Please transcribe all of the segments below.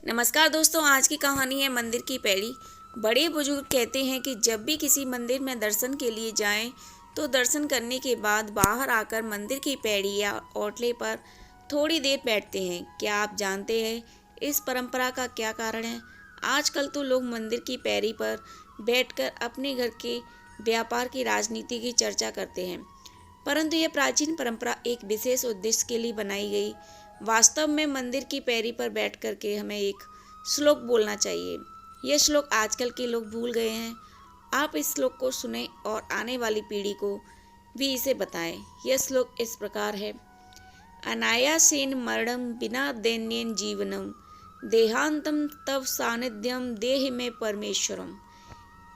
नमस्कार दोस्तों, आज की कहानी है मंदिर की पैड़ी। बड़े बुजुर्ग कहते हैं कि जब भी किसी मंदिर में दर्शन के लिए जाएं, तो दर्शन करने के बाद बाहर आकर मंदिर की पैड़ी या ओटले पर थोड़ी देर बैठते हैं। क्या आप जानते हैं इस परंपरा का क्या कारण है? आजकल तो लोग मंदिर की पैड़ी पर बैठकर अपने घर के व्यापार की राजनीति की चर्चा करते हैं, परंतु यह प्राचीन परंपरा एक विशेष उद्देश्य के लिए बनाई गई। वास्तव में मंदिर की पैरी पर बैठ कर के हमें एक श्लोक बोलना चाहिए। यह श्लोक आजकल के लोग भूल गए हैं। आप इस श्लोक को सुने और आने वाली पीढ़ी को भी इसे बताएं। यह श्लोक इस प्रकार है। अनायासेन मरणं विना दैन्येन जीवनम देहांतम तव सानिध्यम देह में परमेश्वरम।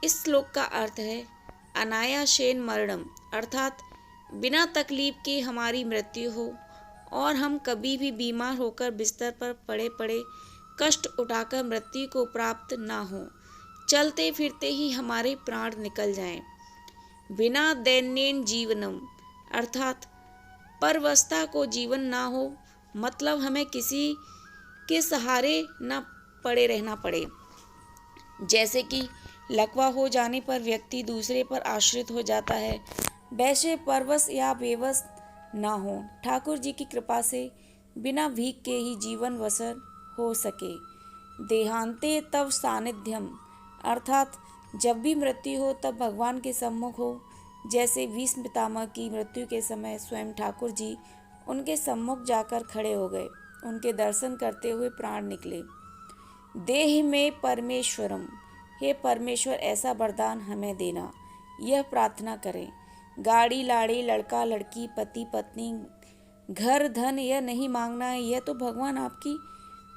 इस श्लोक का अर्थ है अनायासेन मरणम अर्थात बिना तकलीफ के हमारी मृत्यु हो और हम कभी भी बीमार होकर बिस्तर पर पड़े पड़े कष्ट उठाकर मृत्यु को प्राप्त ना हो, चलते फिरते ही हमारे प्राण निकल जाएं। बिना दैन्येन जीवनम अर्थात परवस्था को जीवन ना हो, मतलब हमें किसी के सहारे न पड़े रहना पड़े। जैसे कि लकवा हो जाने पर व्यक्ति दूसरे पर आश्रित हो जाता है, वैसे परवश या बेवश ना हो। ठाकुर जी की कृपा से बिना भीख के ही जीवन बसर हो सके। देहांते तव सानिध्यम अर्थात जब भी मृत्यु हो तब भगवान के सम्मुख हो। जैसे भीष्म पितामह की मृत्यु के समय स्वयं ठाकुर जी उनके सम्मुख जाकर खड़े हो गए, उनके दर्शन करते हुए प्राण निकले। देह में परमेश्वरम, हे परमेश्वर ऐसा वरदान हमें देना, यह प्रार्थना करें। गाड़ी लाड़ी लड़का लड़की पति पत्नी घर धन यह नहीं मांगना है, यह तो भगवान आपकी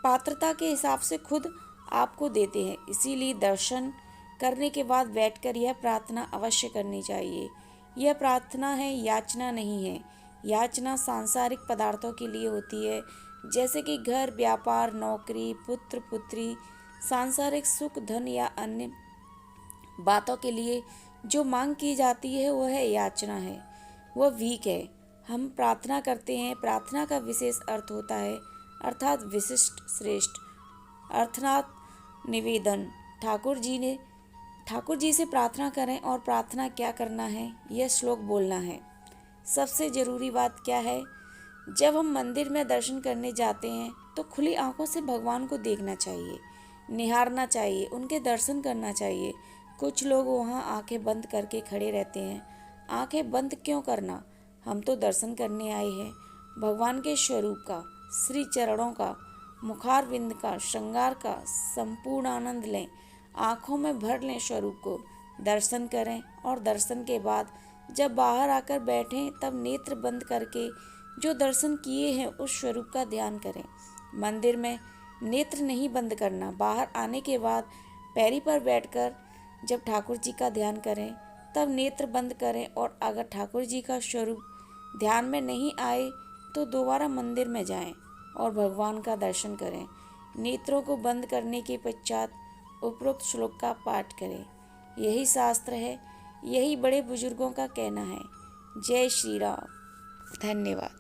पात्रता के हिसाब से खुद आपको देते हैं। इसीलिए दर्शन करने के बाद बैठकर यह प्रार्थना अवश्य करनी चाहिए। यह प्रार्थना है, याचना नहीं है। याचना सांसारिक पदार्थों के लिए होती है, जैसे कि घर व्यापार नौकरी पुत्र पुत्री सांसारिक सुख धन या अन्य बातों के लिए जो मांग की जाती है वह याचना है, वह भीख है। हम प्रार्थना करते हैं, प्रार्थना का विशेष अर्थ होता है अर्थात विशिष्ट श्रेष्ठ अर्थात निवेदन। ठाकुर जी से प्रार्थना करें और प्रार्थना क्या करना है, यह श्लोक बोलना है। सबसे ज़रूरी बात क्या है, जब हम मंदिर में दर्शन करने जाते हैं तो खुली आंखों से भगवान को देखना चाहिए, निहारना चाहिए, उनके दर्शन करना चाहिए। कुछ लोग वहाँ आंखें बंद करके खड़े रहते हैं। आंखें बंद क्यों करना, हम तो दर्शन करने आए हैं भगवान के स्वरूप का, श्री चरणों का, मुखारविंद का, श्रृंगार का संपूर्ण आनंद लें। आँखों में भर लें स्वरूप को, दर्शन करें और दर्शन के बाद जब बाहर आकर बैठें तब नेत्र बंद करके जो दर्शन किए हैं उस स्वरूप का ध्यान करें। मंदिर में नेत्र नहीं बंद करना। बाहर आने के बाद पैरी पर बैठकर जब ठाकुर जी का ध्यान करें तब नेत्र बंद करें और अगर ठाकुर जी का स्वरूप ध्यान में नहीं आए तो दोबारा मंदिर में जाएं और भगवान का दर्शन करें। नेत्रों को बंद करने के पश्चात उपरोक्त श्लोक का पाठ करें। यही शास्त्र है, यही बड़े बुजुर्गों का कहना है। जय श्री राम। धन्यवाद।